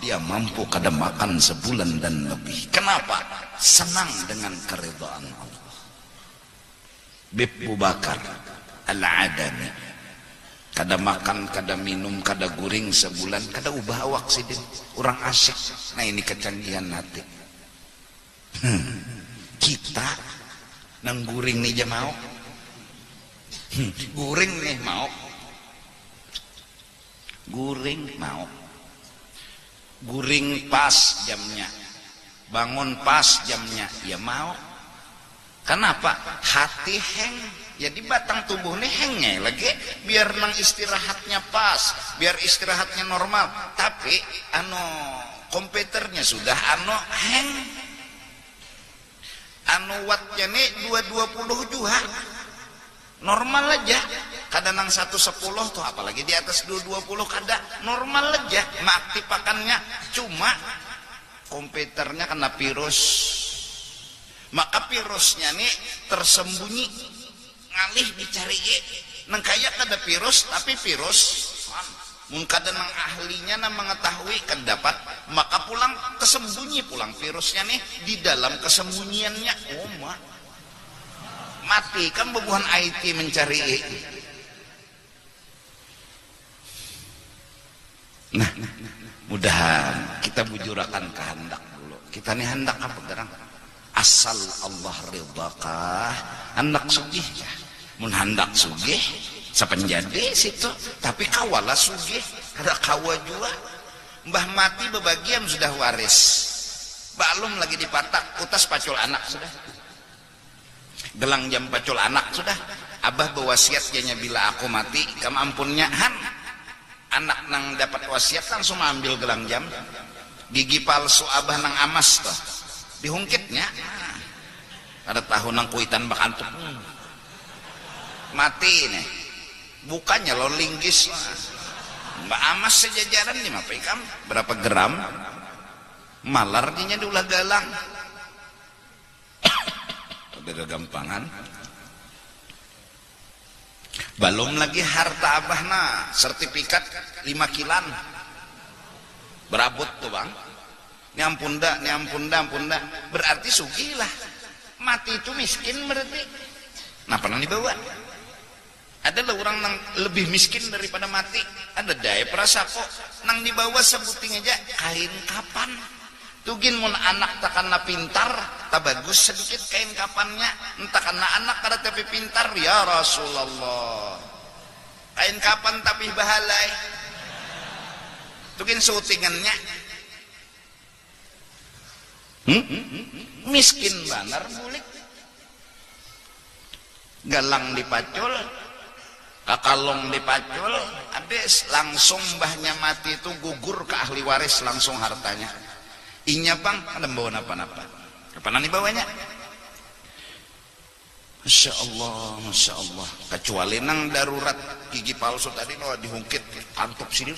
dia mampu kada makan sebulan dan lebih. Kenapa? Senang dengan keridhaan Allah. Abu Bakar Al-Adami kada makan, kada minum, kada guring sebulan, kada ubah awak sidin. Orang asyik. Nah ini kecanggihan hati. Kita nang guring nih aja mau. Guring nih mau. Guring mau. Guring pas jamnya, bangun pas jamnya, ya mau. Kenapa? Hati heng. Jadi batang tubuhnya hengnya lagi, biar nang istirahatnya pas, biar istirahatnya normal. Tapi komputernya sudah heng. anu wattnya nih 220 juga normal aja, kadang 110 tuh, apalagi di atas 220 kada normal aja mengaktifkannya. Cuma komputernya kena virus, maka virusnya nih tersembunyi ngalih dicari nang kayak kada virus, tapi virus mun kada nang ahlinya nang mengetahui kan dapat, maka pulang kesembunyi pulang virusnya nih di dalam kesembunyiannya. Oh mati kan bebuhan IT mencari. Nah, mudahan kita bujurakan kehendak dulu. Kita nih hendak apa gerang? Asal Allah ridhakah hendak sugih ya. Mun hendak sugih sapenjadi situ, tapi kawala sugih kada kawa jua. Mbah mati bebagian sudah waris, balum lagi dipatak utas pacul anak sudah, gelang jam pacul anak sudah. Abah berwasiat janya bila aku mati kamampunnya han anak nang dapat wasiat langsung ambil gelang jam. Gigi palsu abah nang amas tuh dihungkitnya, ada tahun nang kuitan bakantuk mati nih, bukannya lo linggis mbak amas sejajaran di mapikam berapa gram malar dinya diulah galang udah gampangan. Belum lagi harta abahna sertifikat 5 kilan berabot tuh bang, ini ampun dah berarti sugih lah. Mati itu miskin berarti nah pernah dibawa. Ada lah orang nang lebih miskin daripada mati, ada daya perasa kok nang dibawa sebuting aja kain kapan tugin. Mun anak takana pintar tak bagus sedikit kain kapannya, entah karena anak kada tapi pintar ya Rasulullah kain kapan tapi bahalai tugin syutingannya miskin banar bulik. Galang dipacul, kakalong dipacul, habis langsung mbahnya mati itu gugur ke ahli waris langsung hartanya. Inya bang ada bawa napa-napa, kapan dibawanya? Masya Allah, kecuali nang darurat gigi palsu tadi no dihungkit antuk sini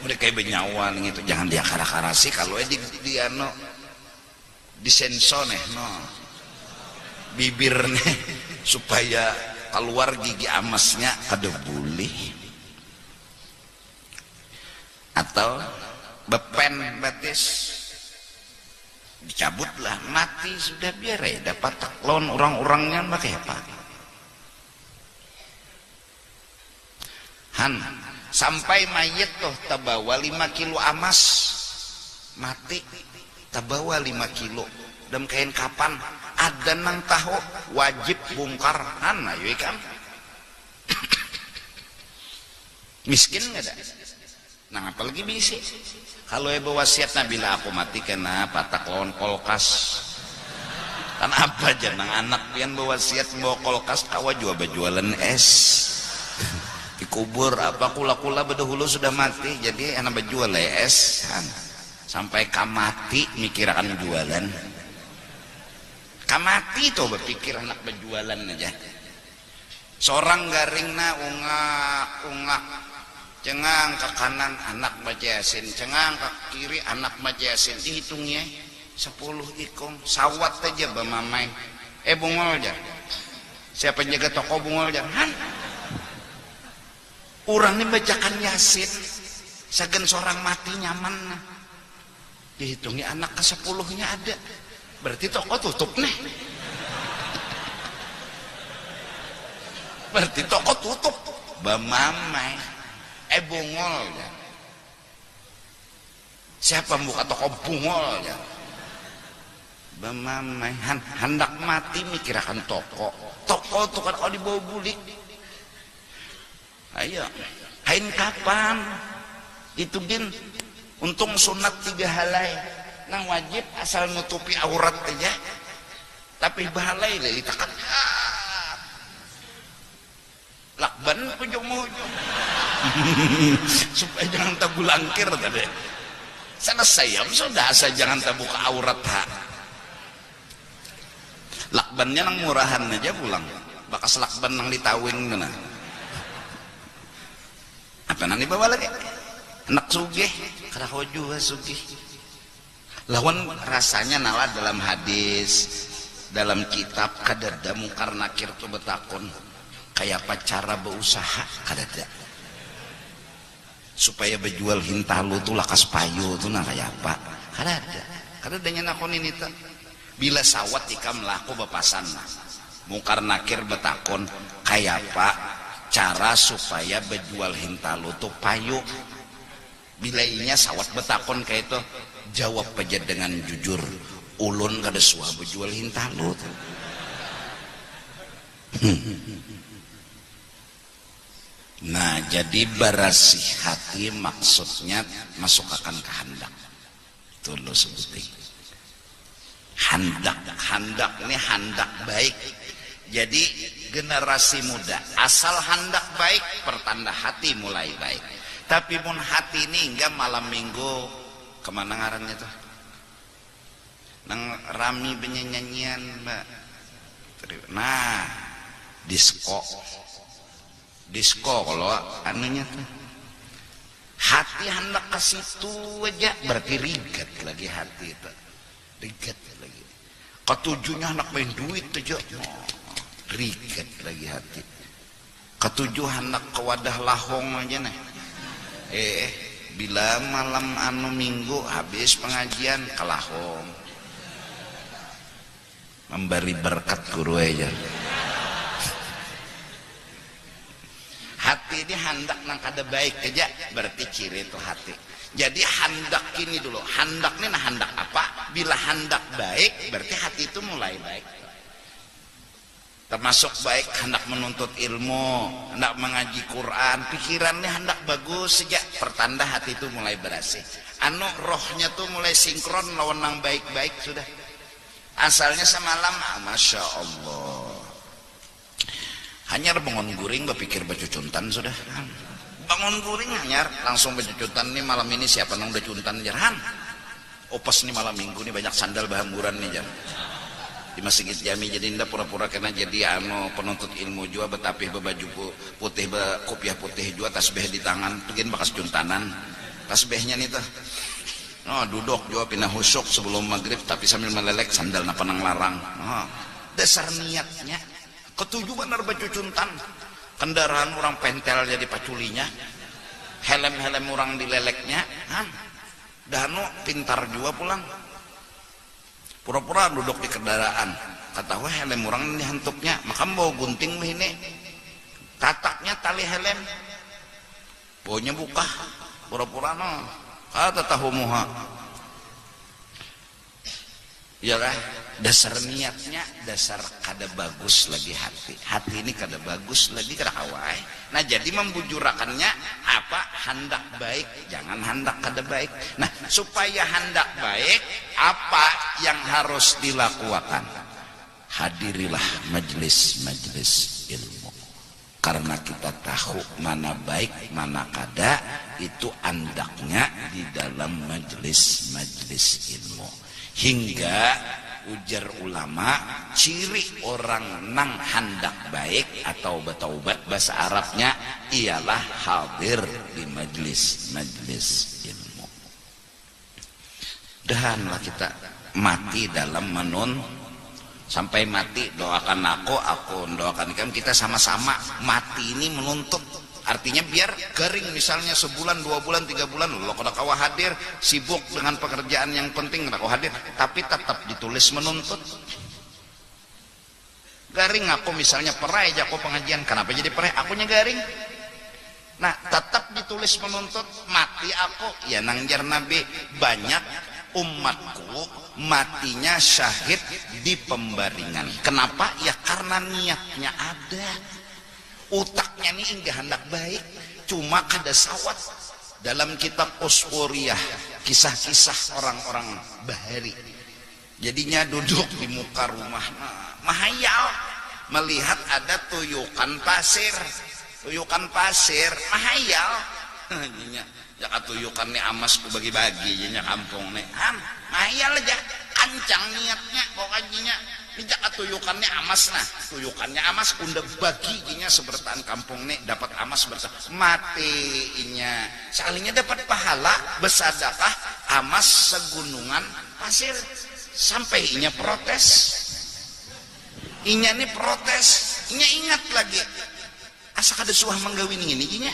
mereka benyawa nih itu jangan diakar-akarasi. Kalau di ano disensor nih no bibir nih supaya keluar gigi amasnya kada boleh, atau bepen batis dicabutlah, mati sudah biar ya dapat taklon orang-orangnya pakai apa han sampai mayat tuh tabawa 5 kilo amas mati tabawa 5 kilo dalam kain kapan ada nang tahu wajib bongkar han ayo kan miskin nggak ada nah apalagi bisi kalau ibu wasiat nabila aku mati kena patak lawan kolkas kan apa aja nang anak pian bawa wasiat bawa kolkas kawa juga berjualan es dikubur apa kula-kula bedahulu sudah mati jadi anak berjual es kan sampai kamati mikir akan jualan kamati tuh berpikir anak berjualan aja. Seorang garing na ungak cengang ke kanan anak baca yasin, cengang ke kiri anak baca yasin, dihitungnya 10 ikong sawat aja bamamai bungol aja siapa jaga toko bungol aja han orang ini bacakan yasin sagan seorang mati nyaman dihitungnya anak ke 10-nya ada berarti toko tutup nih berarti toko tutup bamamai bungol ya. Siapa buka toko bungol ya bamamai hendak mati mikirakan toko tuh kan kalau dibawa bulik ayo kain kapan itu gin untung sunat 3 halai nang wajib asal nutupi aurat aja tapi bahalai lagi takkan lakban ujung-ujung supaya jangan tabulangkir tadi selesai ya sudah asal jangan tabuka aurat lakbannya nang murahan aja pulang bakas lakban nang ditawing mana apa nang dibawa lagi anak sugih kada hoju sugih lawan rasanya nala dalam hadis dalam kitab kadada mungkar nakir tu betakon kayak apa cara berusaha kadada supaya berjual hintalu tuh lakas payu tuh nah kayak apa kadada nya nakon ini tuh bila sawat ikam laku bepasan mungkar nakir betakon kayak apa cara supaya berjual hintalu tuh payu bila inya sawat betakon kayak itu jawab aja dengan jujur ulun kada suah berjual hintalu nah jadi berasih hati maksudnya masuk akan kehendak itu lo sebutin hendak ini hendak baik jadi generasi muda asal hendak baik pertanda hati mulai baik tapi pun hati ini enggak malam minggu kemana ngarannya tuh nang rami penyanyian mbak nah disko kalau anunya tuh hati hendak ke situ aja berarti rigat lagi hati itu rigat lagi ketujuhnya hendak main duit aja rigat lagi hati ketujuh hendak ke wadah lahong aja nih bila malam anu minggu habis pengajian ke lahong memberi berkat guru aja hati ini hendak nang kada baik aja berarti ciri itu hati jadi hendak ini dulu hendak ini nah hendak apa bila hendak baik berarti hati itu mulai baik termasuk baik hendak menuntut ilmu hendak mengaji Quran pikirannya hendak bagus sejak pertanda hati itu mulai berasih anu rohnya tuh mulai sinkron lawan nang baik-baik sudah asalnya semalam Masya Allah hanya bangun guring berpikir becuntan sudah bangun guring hanya langsung becuntan nih malam ini siapa nang becuntan jarhan opos nih malam minggu nih banyak sandal bahamburan nih jar di masjid jami jadi ndak pura-pura kena jadi penuntut ilmu jua betapih bebaju putih kopiah putih jua tasbih di tangan tugin bakas juntanan tasbihnya nih tuh duduk jua pindah husuk sebelum maghrib tapi sambil melelek sandal napa nang larang dasar niatnya ketujuh benar becuntan kendaraan orang pentel jadi paculinya helm orang dileleknya dano pintar jua pulang pura-pura duduk di kendaraan kata wah helm orang ini hentupnya maka bawa gunting ini tataknya tali helm baunya buka pura-pura kata tahu muha iyalah dasar niatnya dasar kada bagus lagi hati ini kada bagus lagi kada kawai nah jadi membujurakannya apa hendak baik jangan hendak kada baik nah supaya hendak baik apa yang harus dilakukan hadirilah majelis ilmu karena kita tahu mana baik mana kada itu andaknya di dalam majelis ilmu hingga ujar ulama ciri orang nang hendak baik atau bertaubat bahasa Arabnya ialah hadir di majelis ilmu dahanlah kita mati dalam menun sampai mati doakan aku doakan kamu kita sama-sama mati ini menuntut artinya biar garing misalnya sebulan 2 bulan 3 bulan lo kada kawa hadir sibuk dengan pekerjaan yang penting kada kawa hadir tapi tetap ditulis menuntut garing aku misalnya perai aja aku pengajian kenapa jadi perai akunya garing nah tetap ditulis menuntut mati aku ya nangjar Nabi banyak umatku matinya syahid di pembaringan kenapa ya karena niatnya ada utaknya nih enggak hendak baik cuma kada sawat dalam kitab Usfuriyah kisah-kisah orang-orang bahari jadinya duduk di muka rumah mahayal melihat ada tuyukan pasir mahayal ya tuyukan nih amas ku bagi-bagi nya kampung nih mahayal aja kancang niatnya kok kajinya dijakat tuyukannya amas nah tuyukannya amas unda baginya sebertaan kampung nih dapat amas matinya salingnya dapat pahala bersadakah amas segunungan pasir sampai inya protes inya nih protes inya ingat lagi asa kada suah menggawin ini inya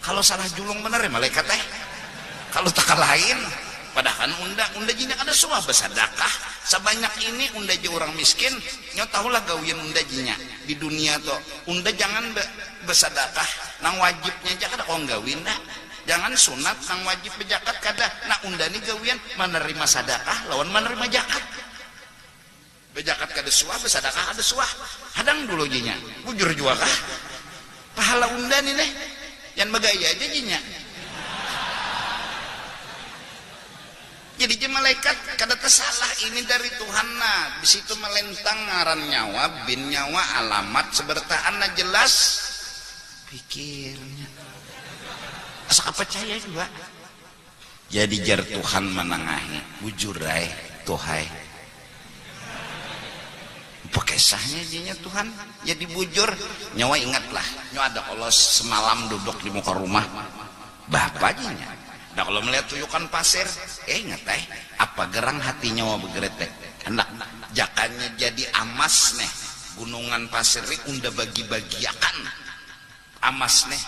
kalau salah julung bener ya malaikat kalau tak lain padahal unda jinya ada suah bersadakah sebanyak ini unda ji orang miskin nyo tahulah gawin unda jinya di dunia tuh unda jangan bersadakah nang wajibnya aja kada kong gawin dah jangan sunat nang wajib bejakat kada nah unda nih gawian menerima sadakah lawan menerima jakat bejakat kada suah bersadakah ada suah hadang dulu jinya bujur juga kah pahala unda nih nih yang bagaya aja jinya jadi malaikat kada tersalah ini dari Tuhan nah di situ melentang ngaran nyawa bin nyawa alamat sebertaan nah jelas pikirnya asa percaya juga jadi jar Tuhan menengahi bujurai tuhai pekesahnya jinya Tuhan jadi bujur nyawa ingatlah nyawa ada kalau semalam duduk di muka rumah bapaknya nah kalau melihat tuyukan pasir ingat apa gerang hati nyawa begerete hendak jakannya jadi amas nih gunungan pasir unda bagi-bagiakan amas nih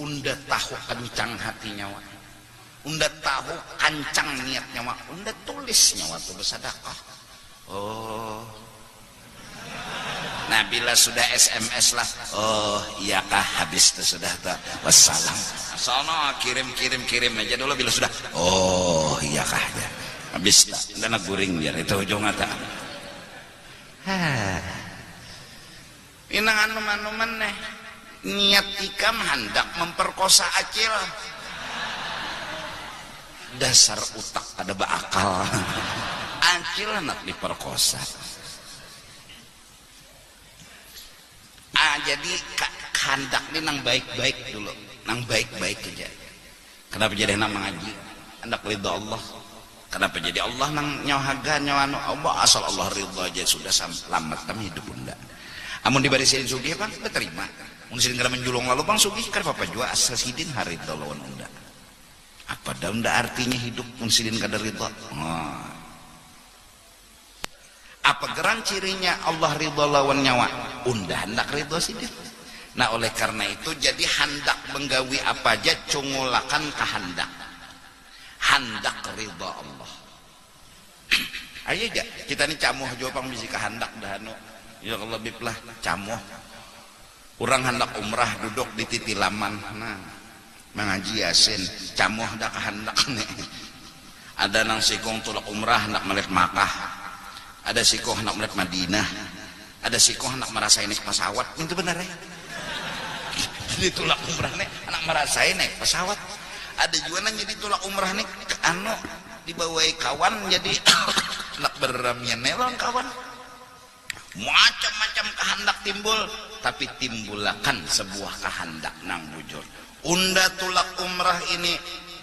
unda tahu kencang hati nyawa unda tahu kancang niat nyawa unda tulis nyawa tuh bersadakah oh nah bila sudah SMS lah oh iyakah habis tuh sudah tuh wassalam sono kirim aja dulu bila sudah oh iyakah aja habis dan guring biar itu ujung mata inang anuman nih niat ikam hendak memperkosa acil dasar utak ada bakal acil anak diperkosa jadi hendak nih nang baik-baik dulu nang baik-baik aja kenapa jadi nang mengaji hendak ridha Allah kenapa jadi Allah nang nyawaga nyawanu Allah asal Allah ridha aja sudah selamat kami hidup bunda amun dibarisin sugih bang terima mun sidin kada menjulung lalu bang sugih kada apa jua asal sidin haridha lawan unda apa dah unda artinya hidup mun sidin kada ridha apa geran cirinya Allah ridha lawan nyawa unda hendak ridha sidin nah oleh karena itu jadi hendak menggawi apa aja cungulakan kehendak hendak ridha Allah ayo aja kita nih camuh jauh pang bisi kehendak dah anu ya Allah biplah camuh orang hendak umrah duduk di titilaman nah mengaji yasin camuh dah kehendak nih ada nang sikong tulak umrah hendak melihat Makkah ada sikong hendak melihat Madinah ada sikong hendak merasain naik pesawat itu benar ya jadi tulak umrah nih anak merasain naik pesawat ada juga nang jadi tulak umrah nih anu dibawai kawan jadi anak beramian nelon kawan macam-macam kehendak timbul tapi timbulakan sebuah kehendak nang bujur unda tulak umrah ini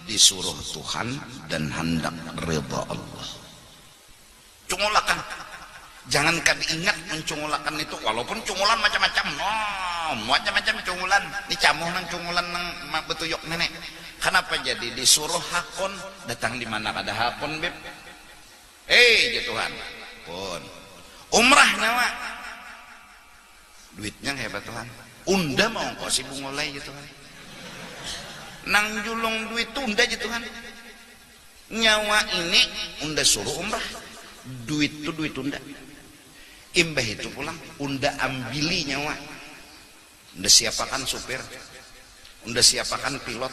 disuruh Tuhan dan hendak ridha Allah cungulakan jangan kan ingat mencungulakan itu walaupun cungulan macam-macam macam-macam cungulan ini camuh nang cungulan nang betuyok nenek kenapa jadi disuruh hakon datang di mana kada hakon beb ya Tuhan pun umrah nyawa duitnya hebat Tuhan unda mau kau si bungolai ya Tuhan nang julung duit unda ya Tuhan nyawa ini unda suruh umrah duit itu duit unda imbah itu pulang unda ambili nyawa unda siapakan supir unda siapakan pilot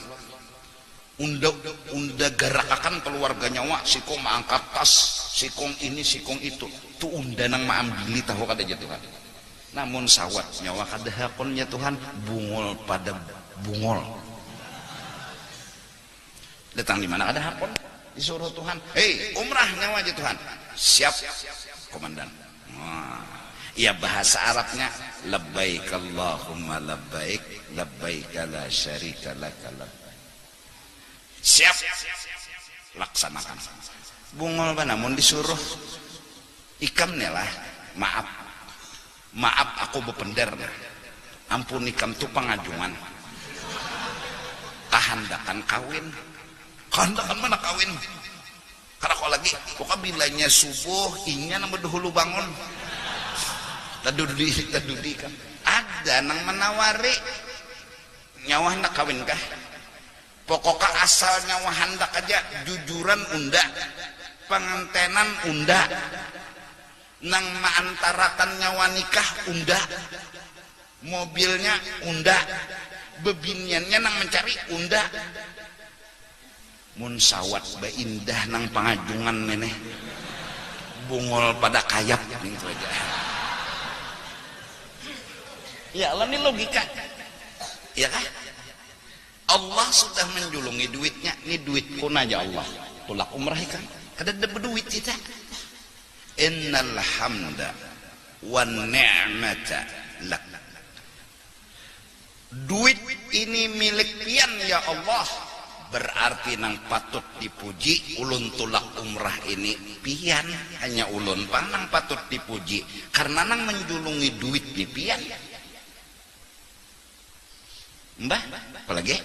unda garakakan keluarga nyawa sikong mengangkat tas sikong ini sikong itu tu unda nang maambili tahu kada aja Tuhan namun sawat nyawa kada hakonnya Tuhan bungol pada bungol datang di mana ada hakon disuruh Tuhan umrah nyawa aja Tuhan siap komandan ya bahasa Arabnya labbaik Allahumma labbaik labbaik la syarika laka labbaik siap laksanakan bungol namun disuruh ikam lah maaf aku bepender, ampunikan tu pengajuan, kahandakan kawin, kahandakan mana kawin, karena kalau lagi pokoknya bilanya subuh inya nambah dahulu bangun tadudi kan ada nang menawari nyawa hendak kawin kah, pokoknya asal nyawa hendak aja, jujuran unda, pengantenan unda, nang maantarakan nyawa nikah unda, mobilnya unda, bebiniannya nang mencari unda, mun sawat ba indah nang pangajungan meneh bungol pada kayap gitu aja. Ya Allah, ini logika ya kan? Allah sudah menjulungi duitnya, ini duit pun aja Allah tulak umrah kan kada ada berduit kita. Innal hamda wan ni'mata lak, duit ini milik pian ya Allah, berarti nang patut dipuji ulun tulak umrah ini pian, hanya ulun pang nang patut dipuji karena nang menjulungi duit di pian. Mbah apalagi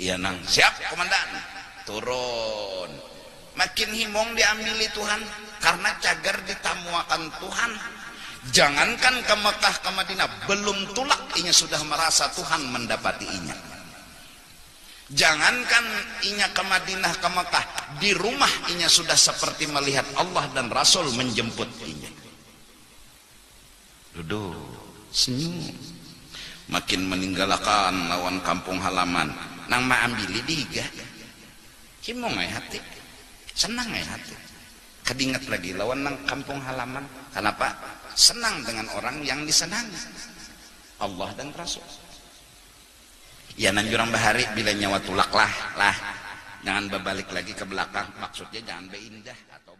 iya nang siap komandan turun, makin himong diambil Tuhan karena cagar ditamuakan Tuhan. Jangankan ke Mekah ke Madinah belum tulak inya sudah merasa Tuhan mendapati inya. Jangankan inya ke Madinah ke Mekah, di rumah inya sudah seperti melihat Allah dan Rasul menjemput inya. Duduk senyum, makin meninggalkan lawan kampung halaman nang maambili diga himong ay hati, senang ay hati, kedingat lagi lawan nang kampung halaman. Kenapa? Senang dengan orang yang disenangi, Allah dan Rasul. Ya nan jurang bahari bila nyawa tulak lah jangan berbalik lagi ke belakang, maksudnya jangan beindah atau